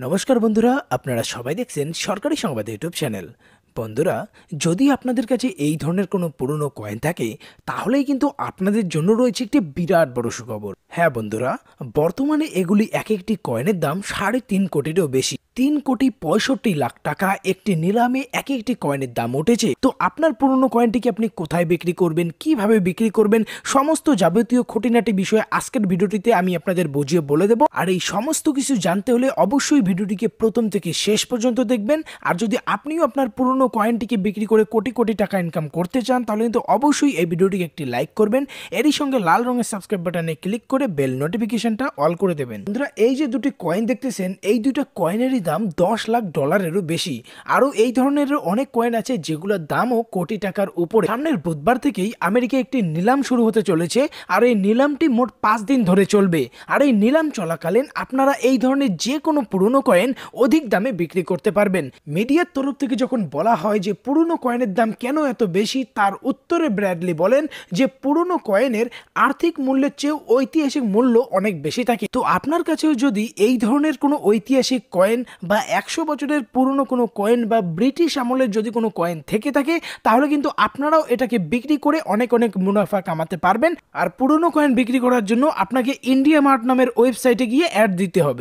নমস্কার বন্ধুরা, আপনারা সবাই দেখছেন সরকারি সংবাদ ইউটিউব চ্যানেল। বন্ধুরা, যদি আপনাদের কাছে এই ধরনের কোনো পুরনো কয়েন থাকে তাহলেই কিন্তু আপনাদের জন্য রয়েছে একটি বিরাট বড় সুখবর। হ্যাঁ বন্ধুরা, বর্তমানে এগুলি এক একটি কয়েনের দাম 3.5 কোটিরও বেশি। 3,65,00,000 টাকা একটি নিলামে এক একটি কয়েনের দাম উঠেছে। তো আপনার পুরনো কয়েনটিকে আপনি কোথায় বিক্রি করবেন, কিভাবে বিক্রি করবেন, সমস্ত যাবতীয় খুঁটিনাটি বিষয়ে আজকের ভিডিওটিতে আমি আপনাদের বুঝিয়ে বলে দেব। আর এই সমস্ত কিছু জানতে হলে অবশ্যই ভিডিওটিকে প্রথম থেকে শেষ পর্যন্ত দেখবেন। আর যদি আপনিও আপনার পুরনো কয়েনটিকে বিক্রি করে কোটি কোটি টাকা ইনকাম করতে চান তাহলে কিন্তু অবশ্যই এই ভিডিওটিকে একটি লাইক করবেন। এরই সঙ্গে লাল রঙের সাবস্ক্রাইব বাটনে ক্লিক করে বেল নোটিফিকেশনটা অল করে দেবেন। বন্ধুরা, এই যে দুটি কয়েন দেখতেছেন, এই দুটো কয়েনেরই দাম $10,00,000-এরও বেশি। আরও এই ধরনের অনেক কয়েন আছে যেগুলোর দামও কোটি টাকার উপরে। সামনের বুধবার থেকেই আমেরিকায় একটি নিলাম শুরু হতে চলেছে, আর এই নিলামটি মোট 5 দিন ধরে চলবে। আর এই নিলাম চলাকালীন আপনারা এই ধরনের যে কোনো পুরনো কয়েন অধিক দামে বিক্রি করতে পারবেন। মিডিয়ার তরফ থেকে যখন বলা হয় যে পুরনো কয়েনের দাম কেন এত বেশি, তার উত্তরে ব্র্যাডলি বলেন যে পুরনো কয়েনের আর্থিক মূল্যের চেয়েও ঐতিহাসিক মূল্য অনেক বেশি থাকে। তো আপনার কাছেও যদি এই ধরনের কোনো ঐতিহাসিক কয়েন বা 100 বছরের পুরনো কোনো কয়েন বা ব্রিটিশ আমলের যদি কোনো কয়েন থেকে থাকে তাহলে কিন্তু আপনারাও এটাকে বিক্রি করে অনেক অনেক মুনাফা কামাতে পারবেন। আর পুরনো কয়েন বিক্রি করার জন্য আপনাকে ইন্ডিয়া মার্ট নামের ওয়েবসাইটে গিয়ে অ্যাড দিতে হবে।